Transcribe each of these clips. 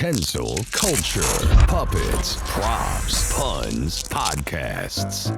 Kensil Culture, Puppets, Props, Puns, Podcasts.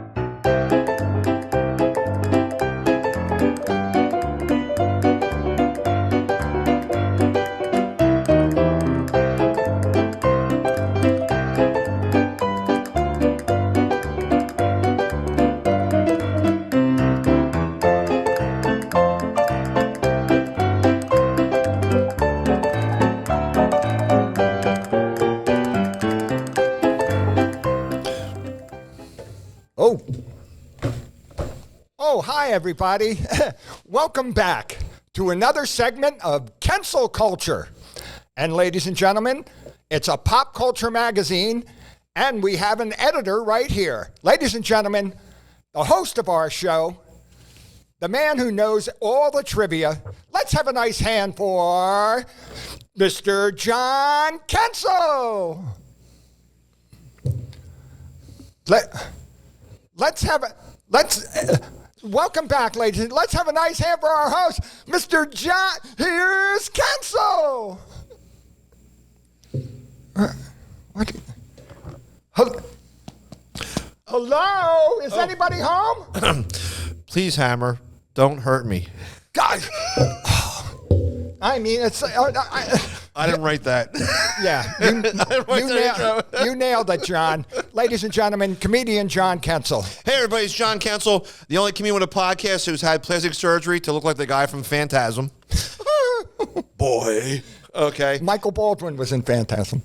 Hi, everybody. Welcome back to another segment of Kensil Culture. And ladies and gentlemen, it's a pop culture magazine, and we have an editor right here. Ladies and gentlemen, the host of our show, the man who knows all the trivia. Let's have a nice hand for Mr. John Kensil. Welcome back, ladies. Let's have a nice hand for our host, Mr. John. Here's Kensil. What? Hello? Is anybody home? Please, Hammer, don't hurt me. God. I mean, it's... I didn't write that. Yeah, you nailed it, John. Ladies and gentlemen, comedian John Kensil. Hey, everybody, it's John Kensil, the only comedian with a podcast who's had plastic surgery to look like the guy from Phantasm. Boy. Okay. Michael Baldwin was in Phantasm.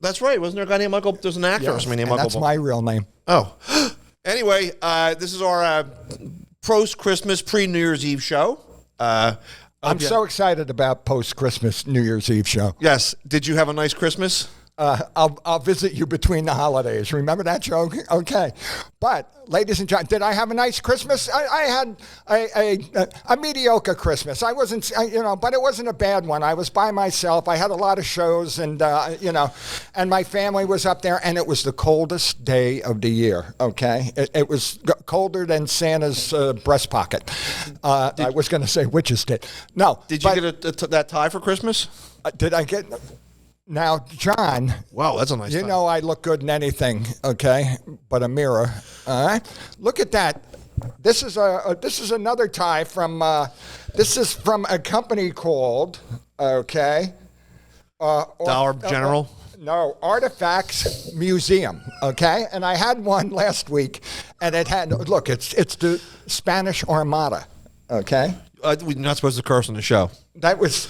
That's right. Wasn't there a guy named Michael? There's an actor or something named Michael Baldwin. That's my real name. Oh. Anyway, this is our post-Christmas, pre-New Year's Eve show. I'm so excited about post-Christmas New Year's Eve show. Yes. Did you have a nice Christmas? I'll visit you between the holidays. Remember that joke? Okay. But, ladies and gentlemen, did I have a nice Christmas? I had a mediocre Christmas. I wasn't, but it wasn't a bad one. I was by myself. I had a lot of shows, and and my family was up there, and it was the coldest day of the year. Okay, it was colder than Santa's breast pocket. I was going to say witch's tit. No. Did you get that tie for Christmas? Did I get? Now, John. Wow, that's a nice tie. You know I look good in anything, okay, but a mirror. All right, look at that. This is another tie from. This is from a company called Dollar General. No, Artifacts Museum. Okay, and I had one last week, and it had it's the Spanish Armada. Okay, we're not supposed to curse on the show. That was.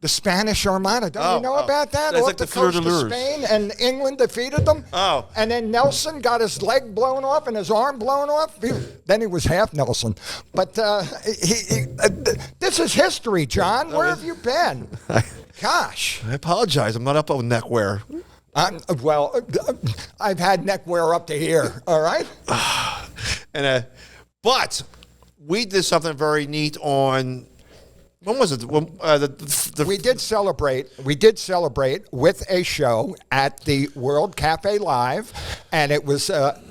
The Spanish Armada. Don't you know about that? That's Off like the the Fleur coast de of Lures. Spain, and England defeated them. Oh. And then Nelson got his leg blown off and his arm blown off. Then he was half Nelson. But this is history, John. Where have you been? Gosh. I apologize. I'm not up on neckwear. I've had neckwear up to here, all right? But we did something very neat on... When was it? We did celebrate. We did celebrate with a show at the World Cafe Live, and it was a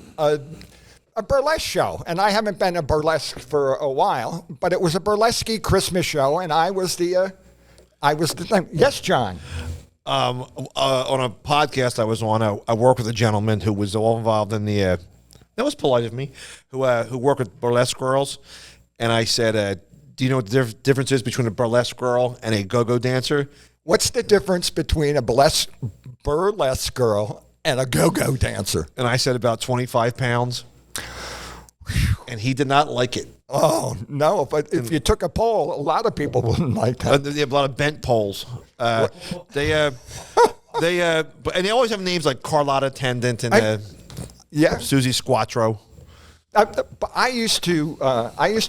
burlesque show. And I haven't been a burlesque for a while, but it was a burlesque Christmas show, and I was the yes, John. On a podcast I was on, I worked with a gentleman who was all involved in the. That was polite of me. Who worked with burlesque girls, and I said. Do you know what the difference is between a burlesque girl and a go-go dancer? What's the difference between a burlesque girl and a go-go dancer? And I said about 25 pounds. And he did not like it. Oh, no. But if you took a poll, a lot of people wouldn't like that. They have a lot of bent poles. And they always have names like Carlotta Tendant and Susie Squatro. I used to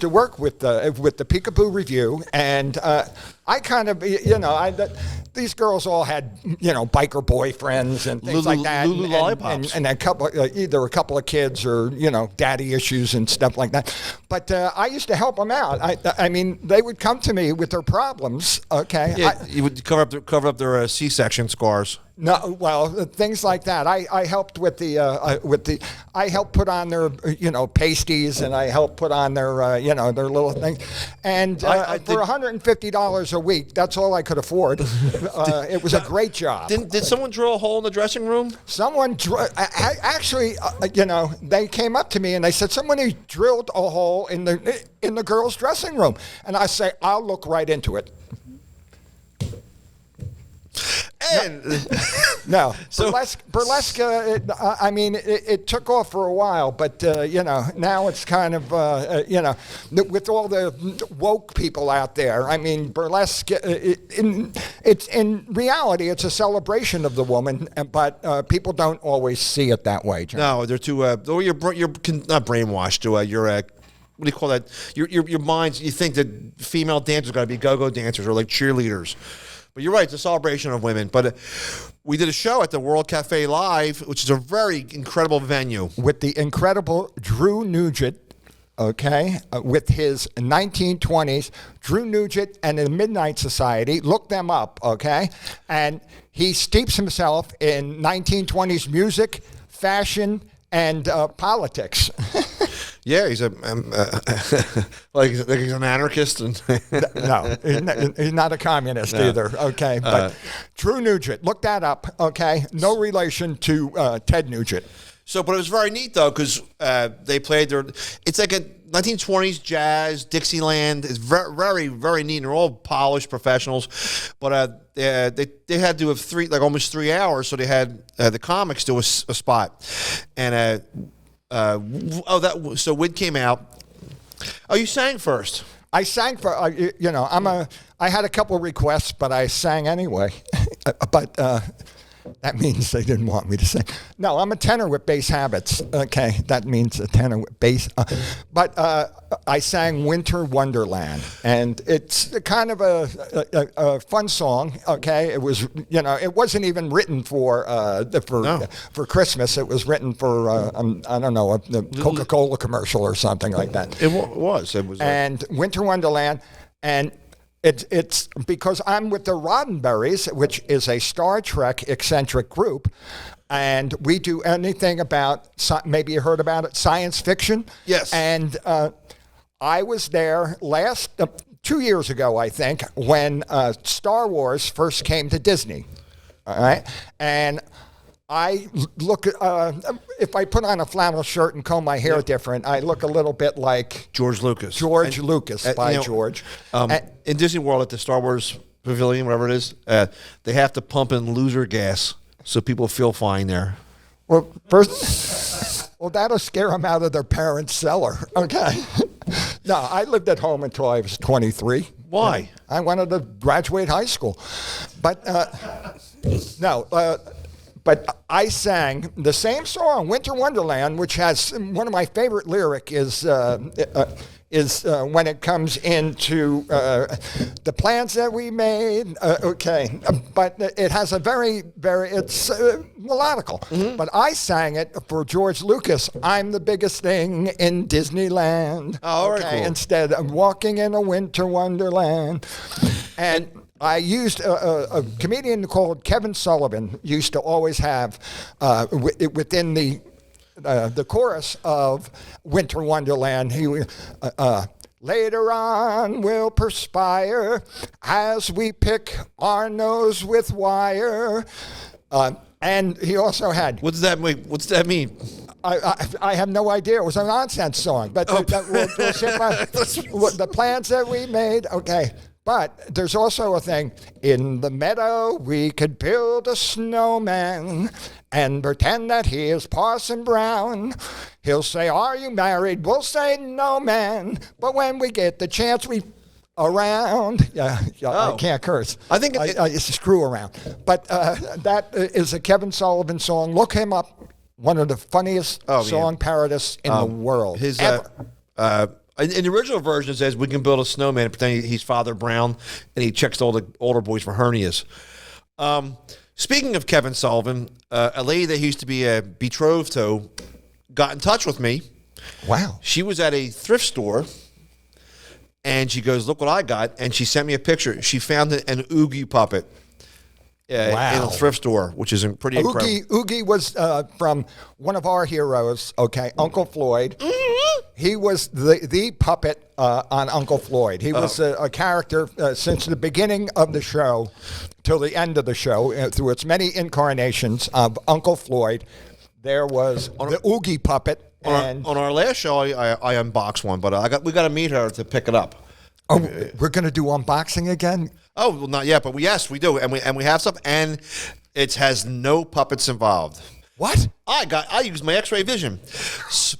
work with the Peekaboo Review, and I kind of these girls all had biker boyfriends and things like that, Lulu lollipops, and a couple either a couple of kids or daddy issues and stuff like that. But I used to help them out. I mean they would come to me with their problems. Okay, you would cover up their C-section scars. No, well, things like that. I helped with the I helped put on their pasties, and I helped put on their their little thing, and for $150 a week, that's all I could afford. It was a great job. Did someone drill a hole in the dressing room? Someone actually, they came up to me and they said somebody drilled a hole in the girls' dressing room, and I say I'll look right into it. And no, so, burlesque. It took off for a while, but now it's kind of with all the woke people out there. I mean, burlesque. It's in reality, it's a celebration of the woman, but people don't always see it that way. John. No, they're too. You're not brainwashed. You're what do you call that? Your minds. You think that female dancers got to be go-go dancers or like cheerleaders. But you're right, it's a celebration of women. But we did a show at the World Cafe Live, which is a very incredible venue. With the incredible Drew Nugent, with his 1920s, Drew Nugent and the Midnight Society, look them up, okay? And he steeps himself in 1920s music, fashion, and politics. Yeah, he's like he's an anarchist, and no, he's not a communist either. Okay, but Drew Nugent, look that up. Okay, no relation to Ted Nugent. So, but it was very neat though because they played their. It's like a 1920s jazz, Dixieland. It's very, very, very neat. And they're all polished professionals, but they had to have almost 3 hours. So they had the comics do a spot, and. So Wid came out. Oh, you sang first. I sang for I had a couple of requests, but I sang anyway. But that means they didn't want me to sing. No, I'm a tenor with bass habits. Okay, that means a tenor with bass. But I sang "Winter Wonderland," and it's kind of a fun song. Okay, it was it wasn't even written for Christmas. It was written for I don't know, a Coca-Cola commercial or something like that. It was. And "Winter Wonderland," and It's because I'm with the Roddenberrys, which is a Star Trek eccentric group, and we do anything about, maybe you heard about it, science fiction. Yes. And I was there 2 years ago, I think, when Star Wars first came to Disney. All right? And I look, if I put on a flannel shirt and comb my hair different, I look a little bit like George Lucas. George Lucas. In Disney World at the Star Wars Pavilion, whatever it is, they have to pump in loser gas so people feel fine there. Well, that'll scare them out of their parents' cellar. Okay. No, I lived at home until I was 23. Why? I wanted to graduate high school. But, But I sang the same song, "Winter Wonderland," which has one of my favorite lyric is when it comes into the plans that we made. But it has a very, very, it's melodical. Mm-hmm. But I sang it for George Lucas. I'm the biggest thing in Disneyland. Oh, very cool. Instead of walking in a winter wonderland. And I used a comedian called Kevin Sullivan used to always have within the chorus of Winter Wonderland. He later on will perspire as we pick our nose with wire. And he also had. What's that mean? I have no idea. It was a nonsense song, but we'll sit by the plans that we made. Okay. But there's also a thing, in the meadow we could build a snowman and pretend that he is Parson Brown. He'll say, "Are you married?" We'll say, "No, man." But when we get the chance, we around. I can't curse. I think it's a screw around. But that is a Kevin Sullivan song. Look him up. One of the funniest song parodists in the world. Ever. In the original version, it says we can build a snowman and pretend he's Father Brown, and he checks all the older boys for hernias. Speaking of Kevin Sullivan, a lady that he used to be betrothed to got in touch with me. Wow. She was at a thrift store, and she goes, "Look what I got," and she sent me a picture. She found an Oogie puppet, in Wow. a thrift store, which is pretty incredible. Oogie was from one of our heroes, okay, Uncle Floyd. He was the puppet on Uncle Floyd. He was a character since the beginning of the show till the end of the show, through its many incarnations of Uncle Floyd. There was the Oogie puppet. On our last show, I unboxed one, but we got to meet her to pick it up. Oh, we're going to do unboxing again? Oh, well, not yet, but yes, we do, and we have some, and it has no puppets involved. What? I use my X-ray vision,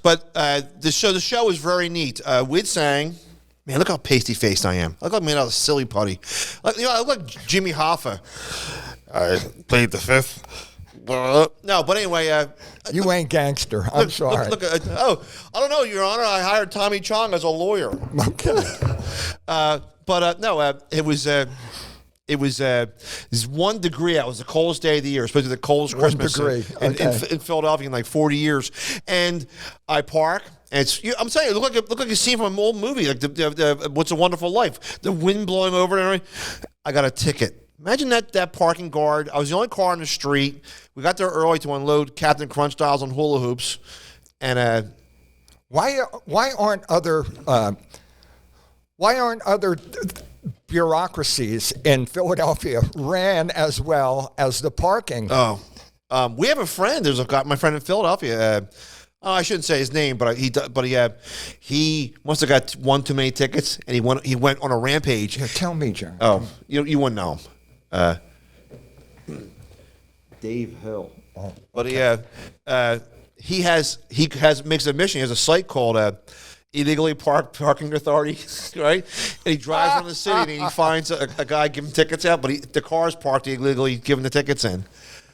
but the show is very neat. We'd sang. Man, look how pasty faced I am. I look like I'm made out of silly putty. I look like Jimmy Hoffa. I played the fifth. No, but anyway, You ain't gangster. I'm sorry. Look, I don't know, Your Honor. I hired Tommy Chong as a lawyer. Okay. It was 1 degree out. It was the coldest day of the year, especially the coldest 1 Christmas degree. in Philadelphia in like 40 years. And I park, and I'm saying it looked like a scene from an old movie, like the What's a Wonderful Life. The wind blowing over and everything. I got a ticket. Imagine that parking guard. I was the only car on the street. We got there early to unload Captain Crunch dolls on hula hoops, and Why aren't other bureaucracies in Philadelphia ran as well as the parking? we have a friend. There's a guy, my friend in Philadelphia. I shouldn't say his name, but he must have got one too many tickets, and he went on a rampage. Yeah, tell me, John. Oh, you wouldn't know him. Dave Hill. Oh, but he makes a mission. He has a site called Illegally Parking Authority, right? And he drives around the city and he finds a guy giving tickets out, but the car's parked illegally, giving the tickets in.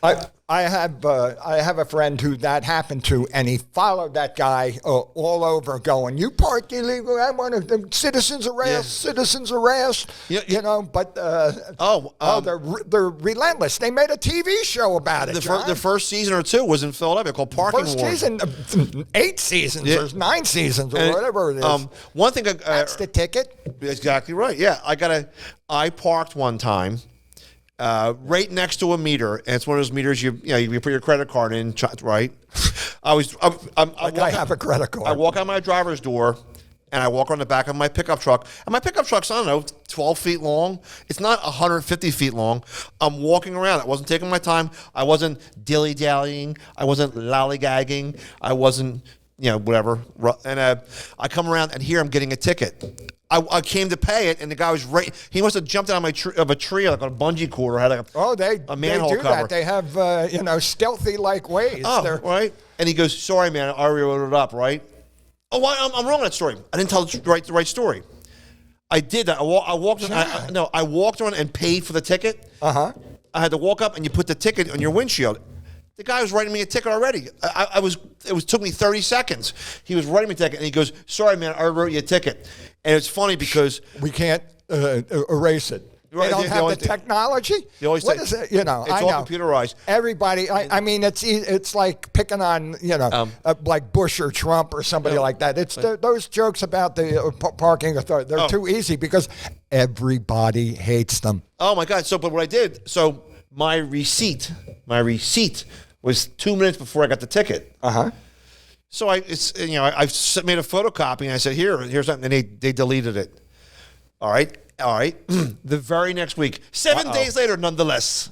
I have a friend who that happened to, and he followed that guy all over, going, "You parked illegally. I want to citizens arrest, Yeah. citizens arrest." Yeah, you know, but they're relentless. They made a TV show about it. The first season or two was in Philadelphia called Parking First Wars. season, 8 seasons, or 9 seasons, or whatever it is. One thing, That's the ticket. Exactly right. Yeah, I parked one time. Right next to a meter, and it's one of those meters you put your credit card in, right? I have a credit card. I walk out my driver's door, and I walk on the back of my pickup truck, and my pickup truck's, I don't know, 12 feet long. It's not 150 feet long. I'm walking around. I wasn't taking my time. I wasn't dilly-dallying. I wasn't lollygagging. I wasn't, whatever. And I come around, and here I'm getting a ticket. I came to pay it, and the guy was right. He must have jumped out of a tree like on a bungee cord, or had like a manhole they do cover. that. They have stealthy like ways. Oh, right. And he goes, "Sorry, man, I already wrote it up, right?" Oh, I'm wrong on that story. I didn't tell the right story. I did that. I walked. I walked on and paid for the ticket. I had to walk up, and you put the ticket on your windshield. The guy was writing me a ticket already. It took me 30 seconds. He was writing me a ticket, and he goes, "Sorry, man, I wrote you a ticket." And it's funny because we can't erase it. They don't have the technology. What is it? It's all computerized. Everybody. I mean, it's like picking on like Bush or Trump or somebody like that. It's those jokes about the parking authority. They're too easy because everybody hates them. Oh my God! But what I did, my receipt was 2 minutes before I got the ticket. So I made a photocopy and I said, here's something, and they deleted it. All right. The very next week, 7 days later, nonetheless.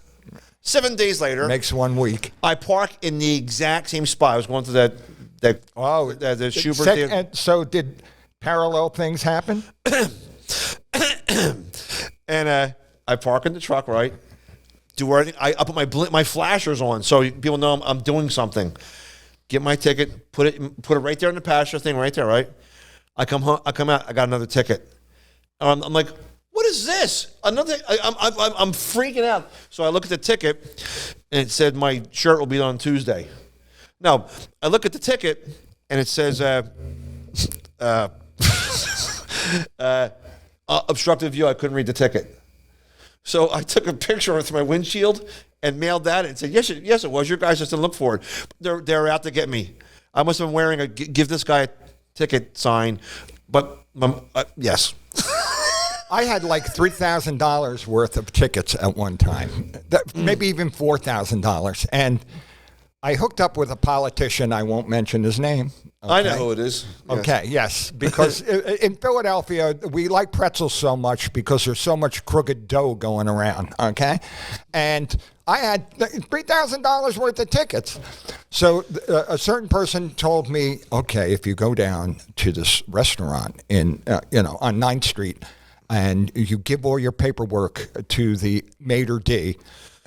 7 days later, makes 1 week. I park in the exact same spot. I was going to the Schubert Theater. And so did parallel things happen? And I park in the truck, right? Do everything. I put my flashers on so people know I'm doing something. Get my ticket, put it right there in the passenger thing, right there, right? I come home, I come out, I got another ticket. I'm like, what is this? Another? I'm freaking out. So I look at the ticket, and it said my shirt will be on Tuesday. Now I look at the ticket, and it says obstructive view. I couldn't read the ticket. So I took a picture of my windshield and mailed that and said, yes, it was. Your guys just didn't look for it. They're out to get me. I must have been wearing a give this guy a ticket sign, but yes. I had like $3,000 worth of tickets at one time, maybe even $4,000. And I hooked up with a politician. I won't mention his name. Okay? I know who it is. Yes. Okay, yes, because in Philadelphia, we like pretzels so much because there's so much crooked dough going around, okay? And I had $3,000 worth of tickets. So a certain person told me, okay, if you go down to this restaurant on 9th Street and you give all your paperwork to the maitre d',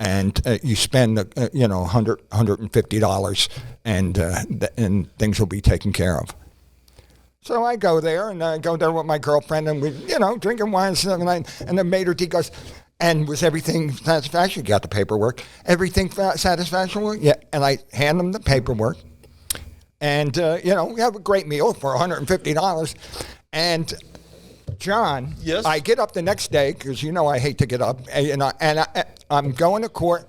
and you spend, $150, and things will be taken care of. So I go there, and I go there with my girlfriend, and we, drinking wine and stuff, and the maitre d' goes, and was everything satisfactory? Got the paperwork. Everything satisfactory? Yeah. And I hand them the paperwork, and we have a great meal for $150, and John, yes? I get up the next day because I hate to get up, and I'm going to court,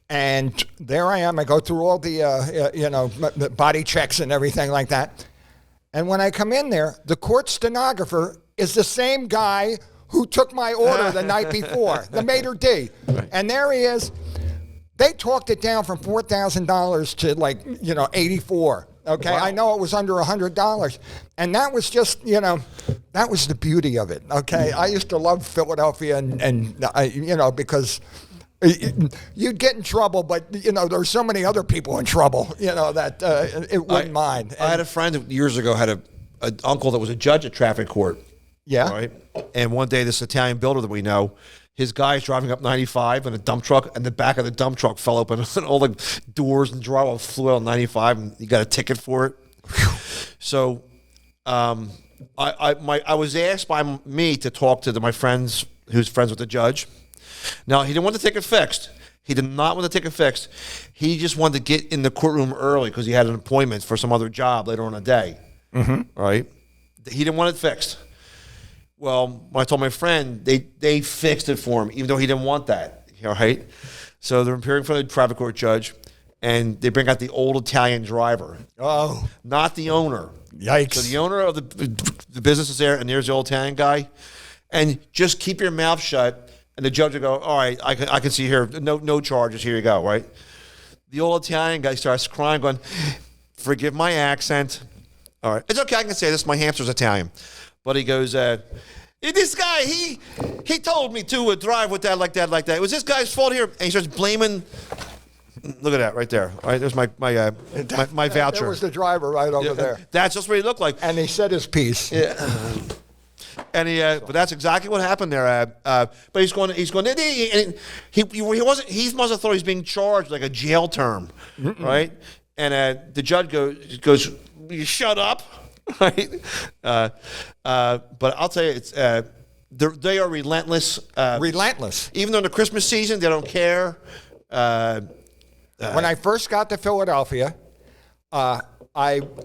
and there I am. I go through all the body checks and everything like that, and when I come in there, the court stenographer is the same guy who took my order the night before, the maitre d', right. And there he is. They talked it down from $4,000 to $84. Okay, wow. I know it was under $100, and that was just, that was the beauty of it. Okay, I used to love Philadelphia, and because you'd get in trouble, but there's so many other people in trouble, that it wouldn't mind. I had a friend who years ago had an uncle that was a judge at traffic court. Yeah. Right. And one day, this Italian builder that we know, his guy's driving up 95 in a dump truck, and the back of the dump truck fell open, and all the doors and drywall flew out on 95, and he got a ticket for it. So, I was asked by me to talk to my friends who's friends with the judge. Now, he didn't want the ticket fixed. He did not want the ticket fixed. He just wanted to get in the courtroom early because he had an appointment for some other job later on in the day. Mm-hmm. Right? He didn't want it fixed. Well, when I told my friend, they fixed it for him, even though he didn't want that. All right? So they're appearing for the traffic court judge, and they bring out the old Italian driver. Oh. Not the owner. Yikes. So the owner of the business is there, and there's the old Italian guy. And just keep your mouth shut, and the judge will go, all right, I can see here, no charges, here you go, right? The old Italian guy starts crying, going, forgive my accent. All right. It's okay, I can say this, my hamster's Italian. But he goes, this guy, he told me to drive with that, like that. It was this guy's fault here. And he starts blaming. Look at that right there. All right, there's my voucher. There was the driver right over there. That's just what he looked like. And he said his piece. Yeah. And but that's exactly what happened there. But he's going. And he wasn't. He must have thought he was being charged like a jail term, right? And the judge goes, you shut up. Right, but I'll tell you, it's they are relentless. Relentless. Even during the Christmas season, they don't care. When I first got to Philadelphia, I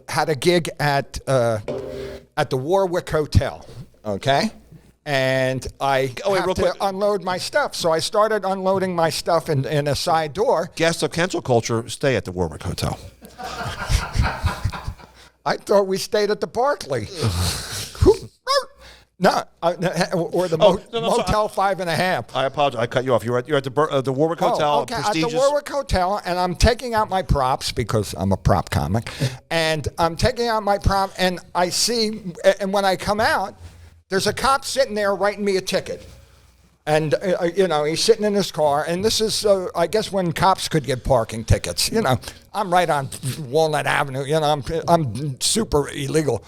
had a gig at the Warwick Hotel. Okay, and I had to unload my stuff, so I started unloading my stuff in a side door. Guests of Kensil culture stay at the Warwick Hotel. I thought we stayed at the Barclay. No, or the Motel 5.5. I apologize. I cut you off. You're at the Warwick Hotel. Okay, at the Warwick Hotel, and I'm taking out my props because I'm a prop comic, and I'm taking out my prop, and I see, and when I come out, there's a cop sitting there writing me a ticket. And, he's sitting in his car, and this is, I guess, when cops could get parking tickets. I'm right on Walnut Avenue. I'm super illegal.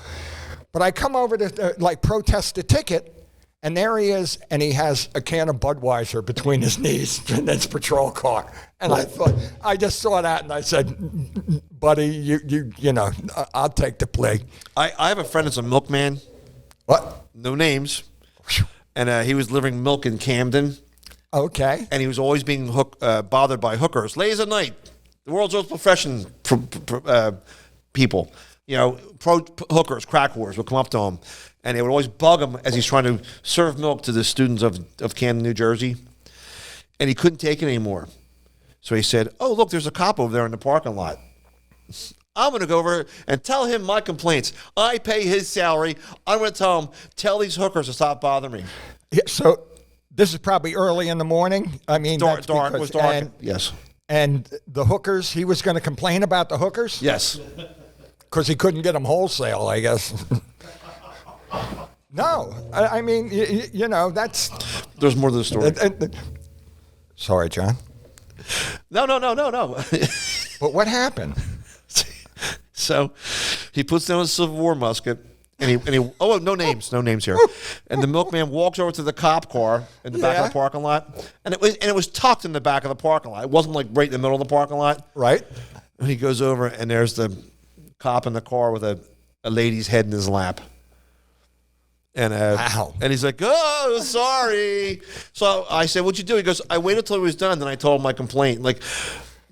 But I come over to, protest the ticket, and there he is, and he has a can of Budweiser between his knees in his patrol car. And I just saw that, and I said, buddy, I'll take the plea. I have a friend that's a milkman. What? No names. And he was delivering milk in Camden. Okay. And he was always being bothered by hookers. Late as night. The world's most profession people. Hookers, crack whores would come up to him. And they would always bug him as he's trying to serve milk to the students of Camden, New Jersey. And he couldn't take it anymore. So he said, oh, look, there's a cop over there in the parking lot. I'm going to go over and tell him my complaints. I pay his salary. I'm going to tell these hookers to stop bothering me. Yeah, so this is probably early in the morning. I mean, Dark, that's dark. It because- was dark. And, Yes. and the hookers, he was going to complain about the hookers? Yes. Because he couldn't get them wholesale, I guess. No, I mean, you know, that's... There's more to the story. Sorry, John. No. But what happened? So he puts down his Civil War musket, and he oh, no names here. And the milkman walks over to the cop car in the back of the parking lot, and it was tucked in the back of the parking lot. It wasn't like right in the middle of the parking lot. Right. And he goes over, and there's the cop in the car with a lady's head in his lap. And Wow. And he's like, oh, sorry. So I said, what'd you do? He goes, I waited till he was done, then I told him my complaint. Like,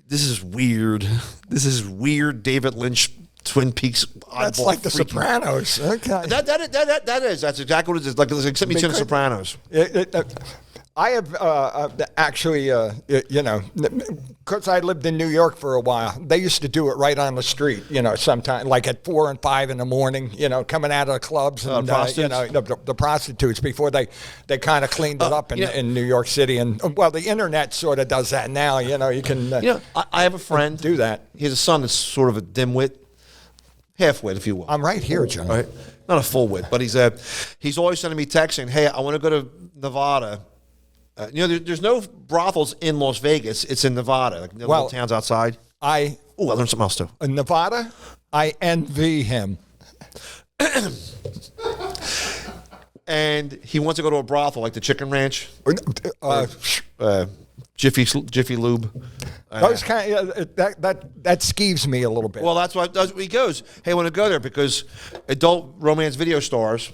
this is weird. This is weird David Lynch Twin Peaks. That's like The Sopranos. Okay. That is. That's exactly what it is. Like, except me to The Sopranos. I have actually, you know, because I lived in New York for a while, they used to do it right on the street, you know, sometimes like at 4 and 5 in the morning, you know, coming out of the clubs and, you know, the prostitutes before they kind of cleaned it up in New York City. And, well, the internet sort of does that now, you know, you can I have a friend. do that. He has a son that's sort of a dimwit, half-wit, if you will. I'm right here, John. Right? Not a full wit, but he's always sending me texts saying, hey, I want to go to Nevada. You know, there's no brothels in Las Vegas. It's in Nevada, like the little towns outside. I learned something else too. In Nevada, I envy him. And he wants to go to a brothel, like the Chicken Ranch, Jiffy Lube. Those kind of, that skeeves me a little bit. Well, that's why he goes. Hey, I want to go there because adult romance video stars,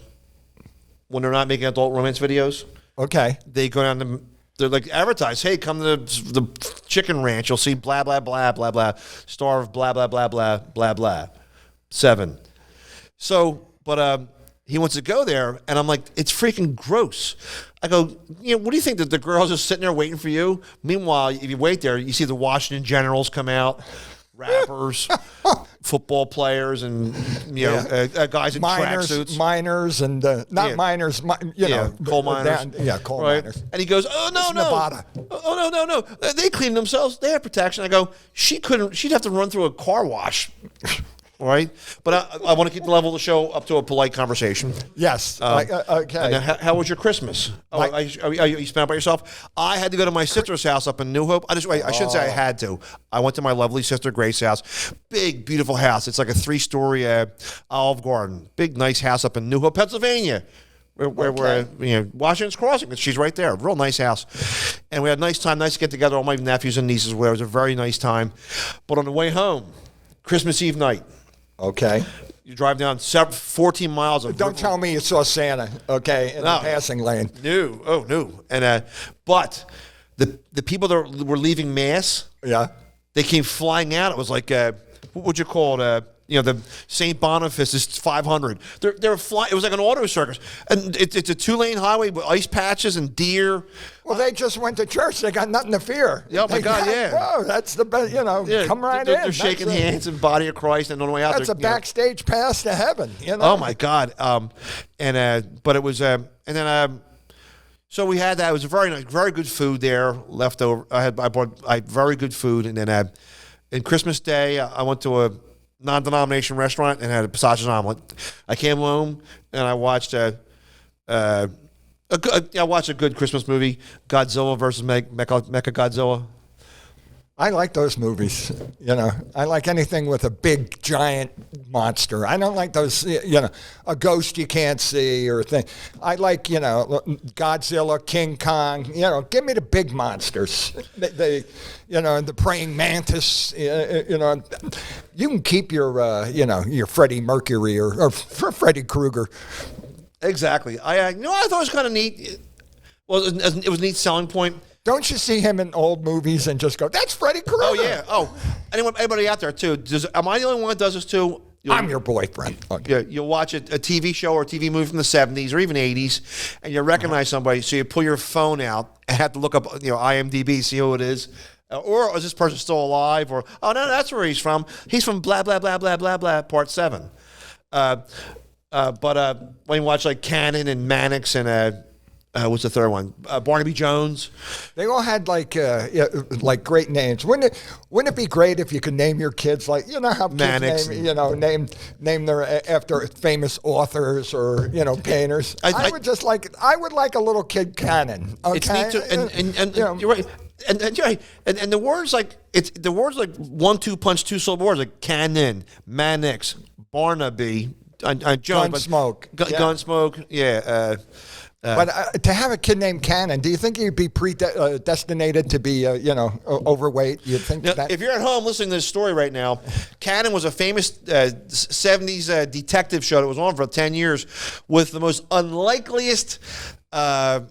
when they're not making adult romance videos. Okay. They go down to, they're like advertise, hey, come to the Chicken Ranch. You'll see blah, blah, blah, blah, blah, star of blah, blah, blah, blah, blah, blah. 7. So, but he wants to go there, and I'm like, it's freaking gross. I go, you know, what do you think, that the girls are sitting there waiting for you? Meanwhile, if you wait there, you see the Washington Generals come out, rappers, football players, and you know, guys in tracksuits, miners, and miners, you know, coal miners, coal right? miners. And he goes, "Oh no, It's no, Nevada. Oh no, they clean themselves. They have protection." I go, "She'd have to run through a car wash." Right, but I want to keep the level of the show up to a polite conversation. Yes. Okay. And how was your Christmas? You spent it by yourself? I had to go to my sister's house up in New Hope. I shouldn't say I had to. I went to my lovely sister Grace's house. Big, beautiful house. It's like a 3-story Olive Garden. Big, nice house up in New Hope, Pennsylvania. Where Washington's Crossing. She's right there. Real nice house. And we had a nice time. Nice to get together. All my nephews and nieces were. It was a very nice time. But on the way home, Christmas Eve night. Okay. You drive down 14 miles of... Don't tell me you saw Santa, okay, in the passing lane. No. And but the people that were leaving Mass, they came flying out. It was like, what would you call it? The St. Boniface is 500. They're flying. It was like an auto circus. And it's a 2-lane highway with ice patches and deer. Well, they just went to church. They got nothing to fear. Oh, my God, Oh, that's the best, come right in. They're shaking hands and body of Christ, and on the way out, that's a backstage pass to heaven, Oh, my God. But it was, so we had that. It was very nice, very good food there, left over. I bought very good food. And then on Christmas Day, I went to a non-denomination restaurant and had a sausage omelet. I came home and I watched a good Christmas movie, Godzilla versus Mechagodzilla. I like those movies. I like anything with a big giant monster. I don't like those, a ghost you can't see or thing. I like, Godzilla, King Kong. Give me the big monsters. The praying mantis. You can keep your Freddie Mercury or Freddy Krueger. Exactly. I thought it was kind of neat. Well, it was a neat selling point. Don't you see him in old movies and just go, that's Freddy Krueger? Oh, yeah. Oh, anybody out there, too? Am I the only one that does this, too? I'm your boyfriend. Okay. You'll watch a TV show or a TV movie from the 70s or even 80s, and you recognize somebody, so you pull your phone out and have to look up IMDb, see who it is. Or is this person still alive? Or, oh, no, that's where he's from. He's from blah, blah, blah, blah, blah, blah, part 7. But when you watch, like, Cannon and Mannix and What's the third one? Barnaby Jones. They all had like great names. Wouldn't it be great if you could name your kids like how kids Mannix name their after famous authors or painters? I would like a little kid canon. Okay? It's neat to, and you're right. And the words like 1-2 punch 2-syllable words like Cannon, Mannix, Barnaby, Jones, Gunsmoke, Gunsmoke, yeah. But to have a kid named Cannon, do you think he'd be predestinated to be, overweight? You think now, that? if you're at home listening to this story right now, Cannon was a famous 70s detective show that was on for 10 years with the most unlikeliest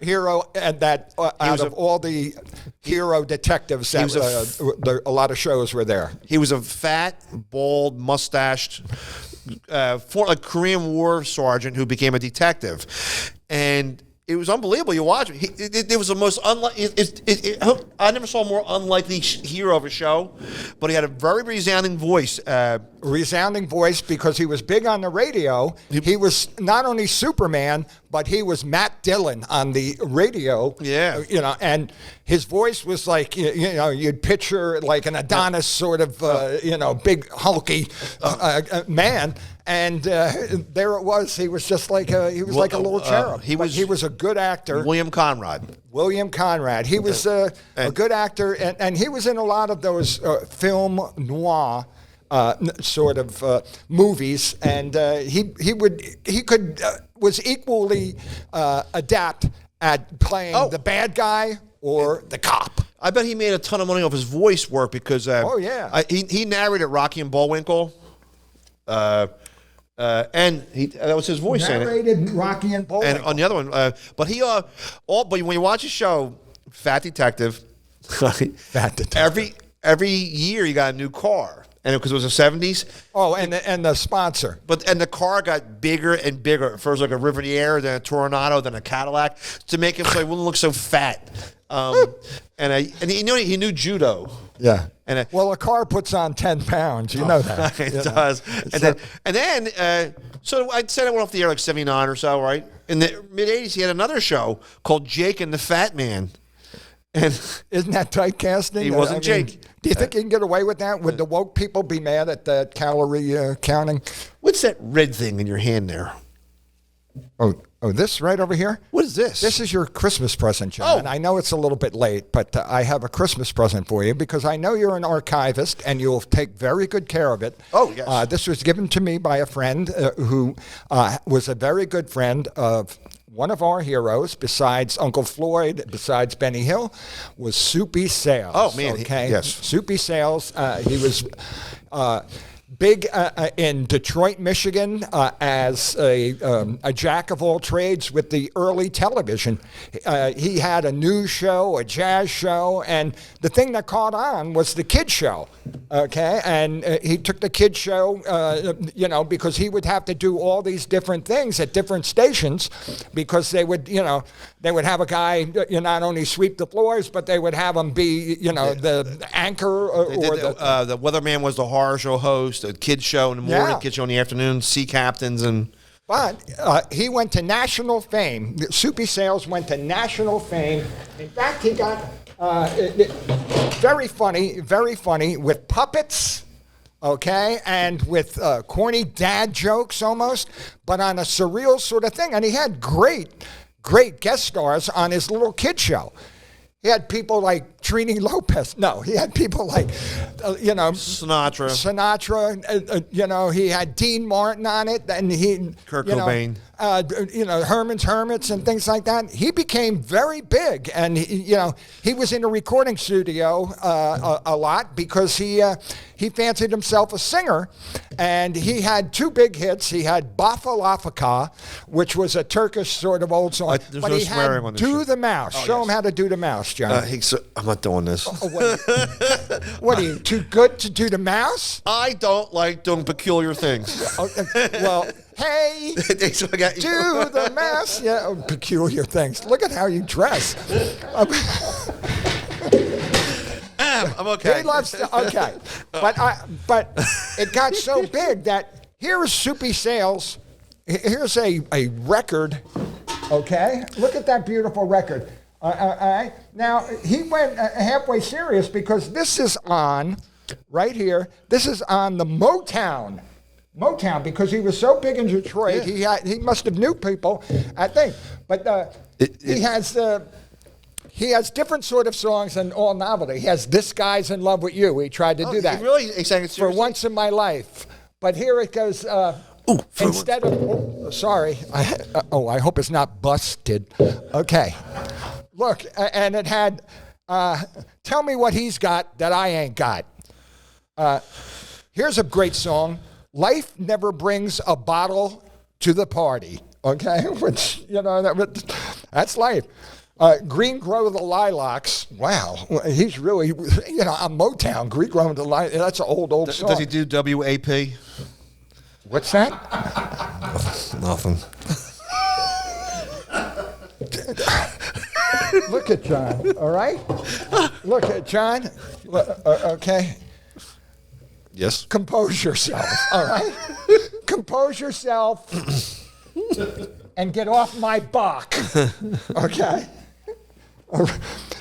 hero, and that out of all the hero detectives, a lot of shows were there. He was a fat, bald, mustached, Korean War sergeant who became a detective, and it was unbelievable. You watch it. It was the most unlikely. I never saw a more unlikely hero of a show, but he had a very resounding voice. Resounding voice because he was big on the radio. He was not only Superman, but he was Matt Dillon on the radio. Yeah. And his voice was like, you'd picture like an Adonis sort of, big hulky man. And there it was. He was just like a little cherub. He was a good actor. William Conrad. He was a good actor, and he was in a lot of those film noir sort of movies, and was equally adept at playing the bad guy or the cop. I bet he made a ton of money off his voice work because he narrated Rocky and Bullwinkle. And that was his voice in it. Narrated Rocky and Bullwinkle. And on the other one, but when you watch a show, Fat Detective, every year you got a new car, and because it was the 70s. Oh, and the sponsor. And the car got bigger and bigger. First like a Riviera, then a Toronado, then a Cadillac, to make him so he wouldn't look so fat. He knew judo. Yeah. A car puts on 10 pounds. You know that. It does. And then, so I'd say it went off the air like 79 or so, right? In the mid-'80s, he had another show called Jake and the Fat Man. And isn't that typecasting? He wasn't Jake. Do you think you can get away with that? Would the woke people be mad at that calorie counting? What's that red thing in your hand there? Oh, this right over here? What is this? This is your Christmas present, John. Oh. I know it's a little bit late, but I have a Christmas present for you because I know you're an archivist and you'll take very good care of it. Oh, yes. This was given to me by a friend who was a very good friend of one of our heroes, besides Uncle Floyd, besides Benny Hill, was Soupy Sales. Oh, man. Okay? Yes. Soupy Sales, he was... big in Detroit, Michigan, as a jack of all trades with the early television. He had a news show, a jazz show, and the thing that caught on was the kid show. Okay, and he took the kid show, because he would have to do all these different things at different stations, because they would have a guy not only sweep the floors, but they would have him be the anchor the weatherman was the horror show host. A kids show in the morning, kids show in the afternoon, sea captains, and. But he went to national fame. Soupy Sales went to national fame. In fact, he got very funny with puppets, okay, and with corny dad jokes almost, but on a surreal sort of thing. And he had great guest stars on his little kid show. He had people like Trini Lopez. No, he had people like, Sinatra. He had Dean Martin on it, and Kurt Cobain. Herman's Hermits and things like that. He became very big, and he was in a recording studio a lot because he fancied himself a singer, and he had two big hits. He had Bafalafaka, which was a Turkish sort of old song, there's but no he swearing had on this Do show. the Mouse. Show him how to do the mouse, John. I'm not doing this. What are you, too good to do the mouse? I don't like doing peculiar things. Well, hey, do the mouse. Yeah, peculiar things. Look at how you dress. I'm okay. He loves okay. But it got so big that here's Soupy Sales. Here's a record Okay, look at that beautiful record. All right. Now he went halfway serious because this is on right here. This is on the Motown, because he was so big in Detroit. Yeah. He must have knew people, I think. But he has different sort of songs than all novelty. He has "This Guy's in Love with You." He tried to do that. He sang it For seriously? Once in My Life. But here it goes. Instead of sorry, I hope it's not busted. Okay, look, and it had "Tell Me What He's Got That I Ain't Got." Here's a great song. Life never brings a bottle to the party. Okay, which that's life. Green Grow the Lilacs. Wow, he's really on Motown. Green Grow the Lilacs. That's an old song. Does he do WAP? What's that? Nothing. Look at John, all right? Look at John, okay? Yes. Compose yourself, all right? Compose yourself and get off my Bach, okay?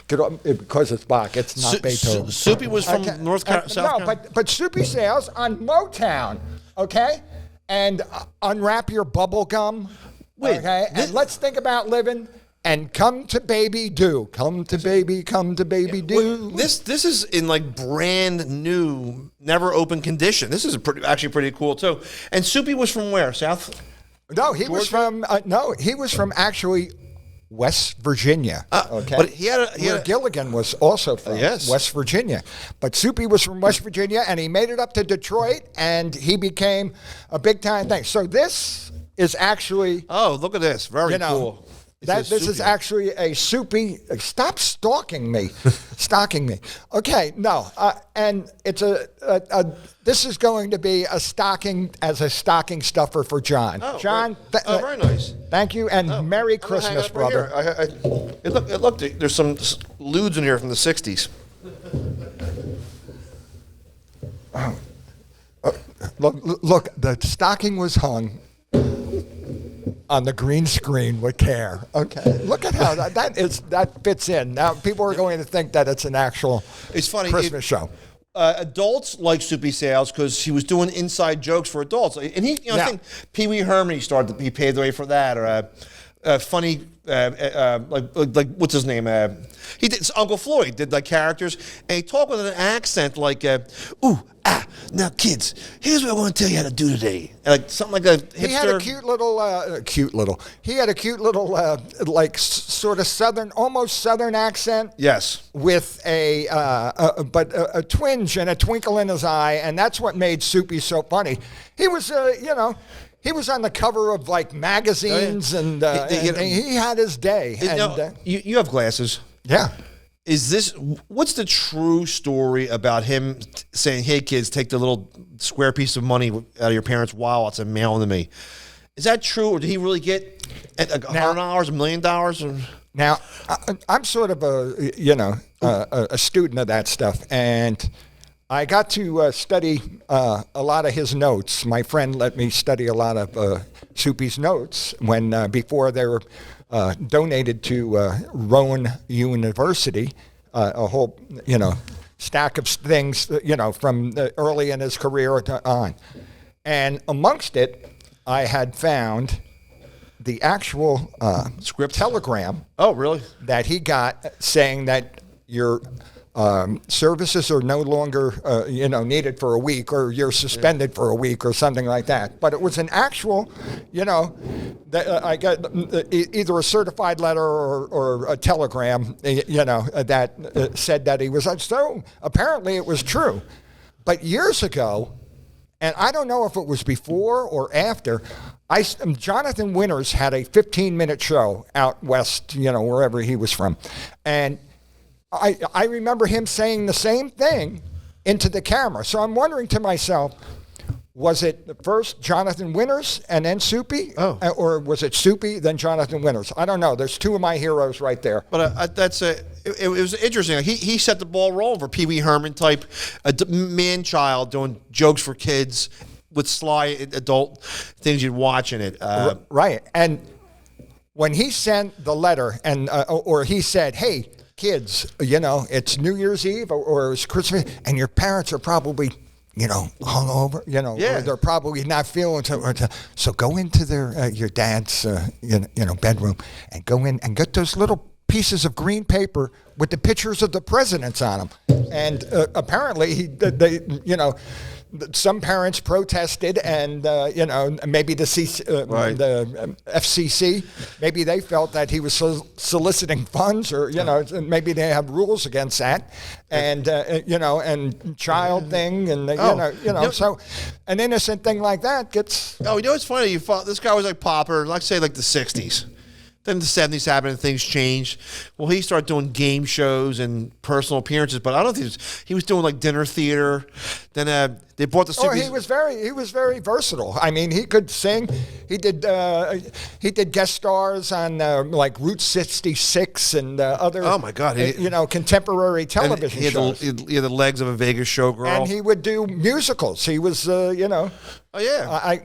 Get off, because it's Bach, it's not Beethoven. Soupy was from South Carolina? No, but Soupy Sales on Motown, okay? And unwrap your bubble gum, okay? And let's think about living. And come to baby do. Come to baby do. Well, this is in like brand new, never open condition. This is actually pretty cool too. And Soupy was from where? South? No, he was from actually West Virginia. Okay, but he had Gilligan was also from yes. West Virginia, but Soupy was from West Virginia, and he made it up to Detroit, and he became a big time thing. So this is actually look at this, very cool. This is actually a Soupy. Stop stalking me, Okay, no, and it's this is going to be a stocking stuffer for John. Oh, John, very nice. Thank you, and Merry Christmas, brother. Look, there's some lewds in here from the '60s. Look, the stocking was hung on the green screen with care. Okay, look at how that fits in. Now people are going to think that it's an actual Christmas show. Adults like Soupy Sales because he was doing inside jokes for adults, and I think Pee Wee Herman he paved the way for that, or funny like what's his name? He did Uncle Floyd did like characters, and he talked with an accent like, now kids, here's what I want to tell you how to do today, and like something like a hipster. He had a cute little, like sort of southern, almost southern accent. Yes, with a twinge and a twinkle in his eye, and that's what made Soupy so funny. He was, he was on the cover of like magazines, and he had his day. You have glasses. Yeah. What's the true story about him saying, "Hey kids, take the little square piece of money out of your parents' wallets and mail them to me"? Is that true, or did he really get $100, $1 million? Now, I'm sort of a student of that stuff, and I got to study a lot of his notes. My friend let me study a lot of Soupy's notes before they were donated to Rowan University, a whole stack of things from early in his career on, and amongst it, I had found the actual script telegram. Oh, really? That he got saying that your services are no longer, needed for a week, or you're suspended for a week, or something like that. But it was an actual, that I got either a certified letter or a telegram, that said that he was. So apparently it was true. But years ago, and I don't know if it was before or after, Jonathan Winters had a 15-minute show out west, wherever he was from, and I remember him saying the same thing into the camera. So I'm wondering to myself, was it first Jonathan Winters and then Soupy? Or was it Soupy, then Jonathan Winters? I don't know. There's two of my heroes right there. But it was interesting. He set the ball rolling for Pee Wee Herman type, man-child doing jokes for kids with sly adult things you'd watch in it. Right. And when he sent the letter and or he said, "Hey, kids, it's New Year's Eve or it's Christmas, and your parents are probably." Hungover, or they're probably not feeling so go into your dad's, bedroom and go in and get those little pieces of green paper with the pictures of the presidents on them. And apparently, some parents protested, and maybe the FCC, maybe they felt that he was soliciting funds, or maybe they have rules against that, and and child thing, and so an innocent thing like that gets. Oh, it's funny. This guy was like popular, like say like the '60s. Then the 70s happened and things changed. Well, he started doing game shows and personal appearances, but I don't think he was doing like dinner theater. Then they bought the. He was very versatile. I mean, he could sing. He did guest stars on like Route 66 and other. Oh my God! Contemporary television shows. He had the legs of a Vegas showgirl. And he would do musicals. He was Oh yeah.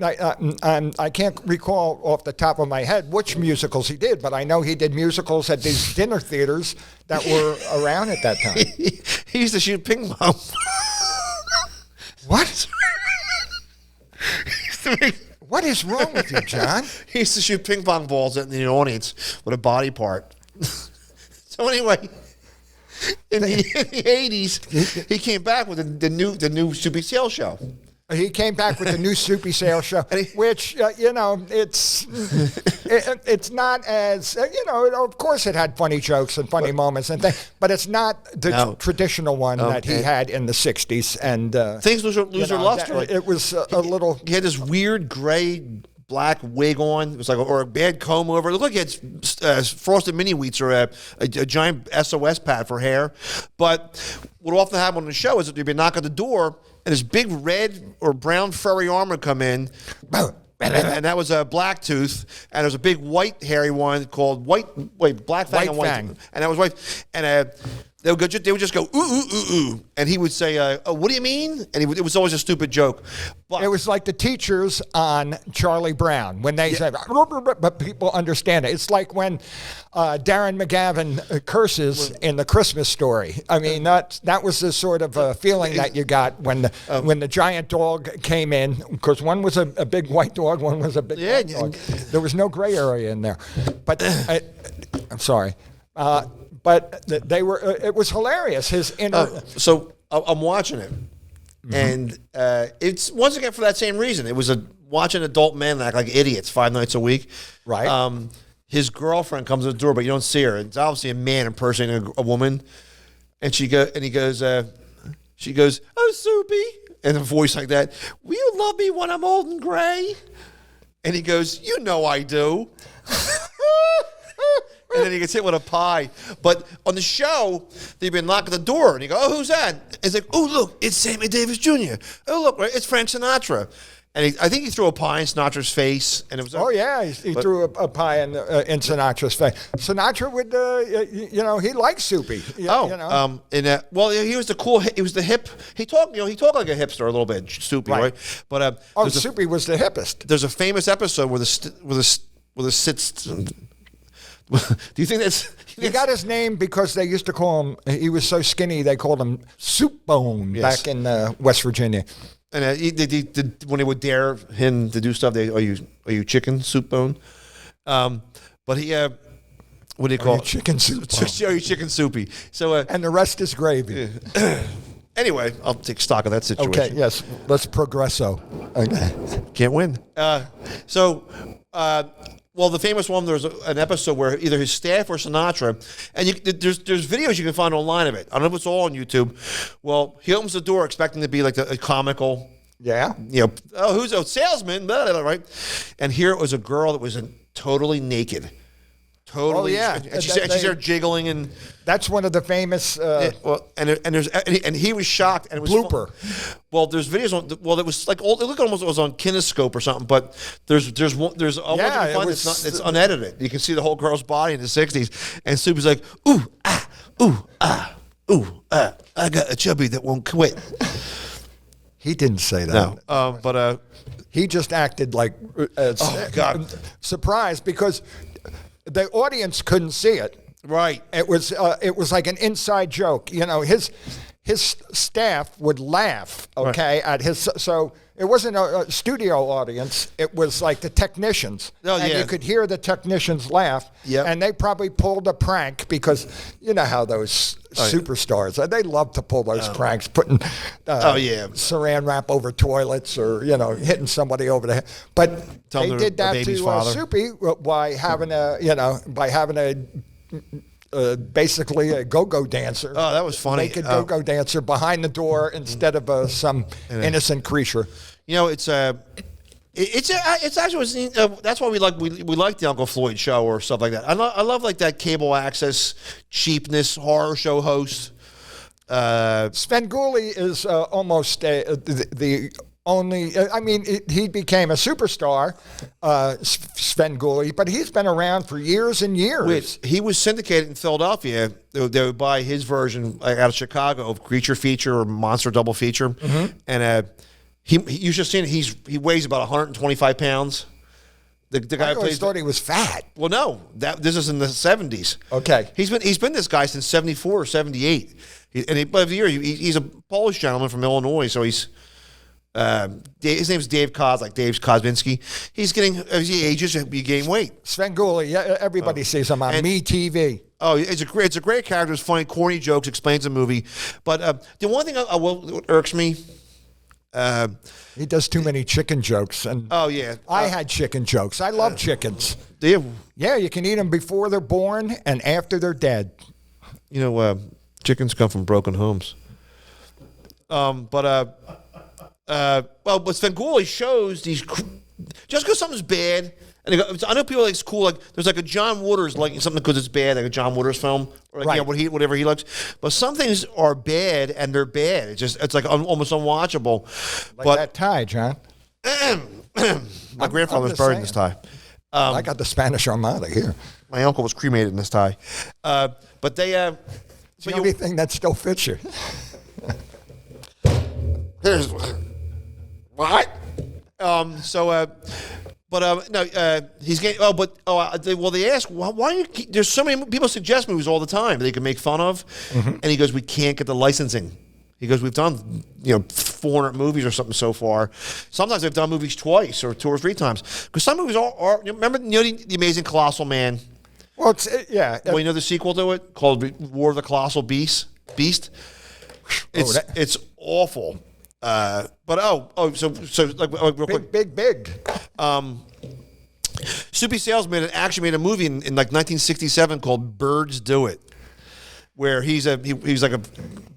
I can't recall off the top of my head which musicals he did, but I know he did musicals at these dinner theaters that were around at that time. He used to shoot ping pong. What? What is wrong with you, John? He used to shoot ping pong balls in the audience with a body part. So anyway, in the 80s, he came back with the new Soupy Sale show. He came back with the new Soupy Sale show, which it's not as Of course, it had funny jokes and funny moments and things, but it's not the traditional one that he had in the '60s. And things lose their luster. It was a little. He had this weird gray black wig on. It was like or a bad comb over. It looked like he had frosted mini wheats or a giant SOS pad for hair. But what often happened on the show is that there'd be a knock at the door, and this big red or brown furry arm would come in, and that was a black tooth, and there was a big white hairy one called Black Fang, and that was white, and they would just go ooh ooh ooh ooh, and he would say, oh, "What do you mean?" And it was always a stupid joke. But it was like the teachers on Charlie Brown when they said, but people understand it. It's like when Darren McGavin curses in the Christmas Story. I mean, that was the sort of feeling that you got when the giant dog came in, because one was a big white dog, one was a big white dog. There was no gray area in there. But I'm sorry. But they were. It was hilarious. His inner. So I'm watching it, and it's once again for that same reason. It was watching adult men act like idiots 5 nights a week. Right. His girlfriend comes to the door, but you don't see her. It's obviously a man impersonating a woman, and she goes, "Oh, Soupy," and a voice like that. "Will you love me when I'm old and gray?" And he goes, "You know I do." And then he gets hit with a pie. But on the show, they've been knocking the door, and you go, "Oh, who's that?" It's like, "Oh, look, it's Sammy Davis Jr. Oh, look, it's Frank Sinatra." And I think he threw a pie in Sinatra's face, and it was. Oh yeah, he threw a pie in Sinatra's face. Sinatra would, he liked Soupy. He was the cool. He was the hip. He talked like a hipster a little bit, Soupy, right? But Soupy was the hippest. There's a famous episode where the sits. Do you think that's... He got his name because they used to call him, he was so skinny, they called him Soup Bone back in West Virginia. And when they would dare him to do stuff, are you chicken Soup Bone? But he, what do you call it? Chicken Soup Bone. Are you chicken soupy? So, and the rest is gravy. Anyway, I'll take stock of that situation. Okay, yes. Let's progresso. Okay. Can't win. Well, the famous one, there's an episode where either his staff or Sinatra, and there's videos you can find online of it. I don't know if it's all on YouTube. Well, he opens the door expecting to be like a comical, who's a salesman, blah, blah, blah, right? And here it was a girl that was totally naked. Totally. Oh, yeah. And she's there jiggling, and that's one of the famous. And he was shocked, and it was blooper. Well, there's videos on. Well, it was like old. It looked almost it was on Kinescope or something. But there's it's unedited. You can see the whole girl's body in the '60s, and Soupy's like, ooh ah, ooh ah, ooh ah. I got a chubby that won't quit. He didn't say that. No, but he just acted like God, surprised because. the audience couldn't see it. Right. It was like an inside joke. You know, his staff would laugh, okay, at his. So it wasn't a studio audience. It was like the technicians. Oh, and yeah. you could hear the technicians laugh. Yep. And they probably pulled a prank because you know how those superstars, they love to pull those pranks, putting saran wrap over toilets or, you know, hitting somebody over the head. But they did that to Soupy by having basically a go-go dancer. Oh, that was funny. Naked go-go dancer behind the door instead of some innocent creature. You know, it's actually that's why we like the Uncle Floyd show or stuff like that. I love like that cable access cheapness horror show host. Svengoolie is almost the only. I mean, he became a superstar, Svengoolie, but he's been around for years and years. He was syndicated in Philadelphia. They would buy his version out of Chicago of Creature Feature or Monster Double Feature, and you should have seen it. He weighs about 125 pounds. The guy I always thought he was fat. Well, no, this is in the 70s. Okay, he's been this guy since 74 or 78. He's a Polish gentleman from Illinois, so he's. His name's Dave Koz, like Dave Kozminski. He's getting, as he ages, you gain weight. Svengoolie, everybody sees him on MeTV. Oh, it's a great character. It's funny, corny jokes, explains the movie. But the one thing what irks me. He does too many chicken jokes. And oh, yeah. I had chicken jokes. I love chickens. Do you? Yeah, you can eat them before they're born and after they're dead. You know, chickens come from broken homes. But Svengoolie shows these just because something's bad, and I know people like it's cool. Like there's like a John Waters like something because it's bad, like a John Waters film, or like, whatever he likes. But some things are bad and they're bad. It's like almost unwatchable. Like that tie, John. My grandfather was buried in this tie. I got the Spanish Armada here. My uncle was cremated in this tie. But they. It's the only thing that still fits you. Here's what? He's getting. They ask why you. There's so many people suggest movies all the time they can make fun of, and he goes, we can't get the licensing. He goes, we've done 400 movies or something so far. Sometimes they've done movies twice or 2 or 3 times because some movies are. Remember the Amazing Colossal Man? Well, yeah. Well, you know the sequel to it called War of the Colossal Beast. It's awful. So like real quick. Big. Soupy Sales actually made a movie in like 1967 called Birds Do It, where he's like a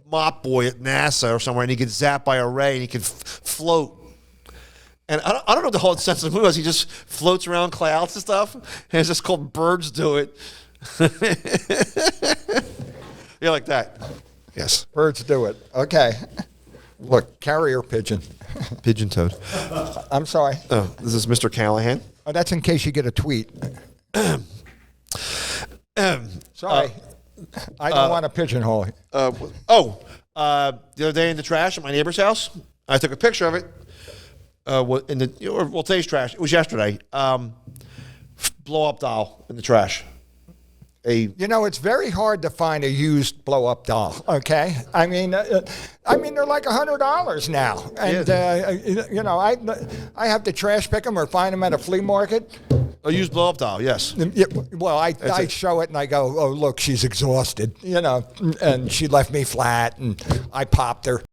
mop boy at NASA or somewhere, and he gets zapped by a ray and he can float. And I don't know what the whole sense of the movie was. He just floats around clouds and stuff, and it's just called Birds Do It. Yeah, like that. Yes. Birds do it. Okay. Look, carrier pigeon. Pigeon toad. I'm sorry. Oh, this is Mr. Callahan. Oh, that's in case you get a tweet. Sorry. I don't want a pigeonhole. The other day in the trash at my neighbor's house, I took a picture of it. Today's trash. It was yesterday. Blow up doll in the trash. It's very hard to find a used blow-up doll. Okay, I mean, they're like $100 now, and I have to trash pick them or find them at a flea market. A used blow-up doll, yes. Yeah, well, I show it and I go, oh look, she's exhausted, and she left me flat, and I popped her.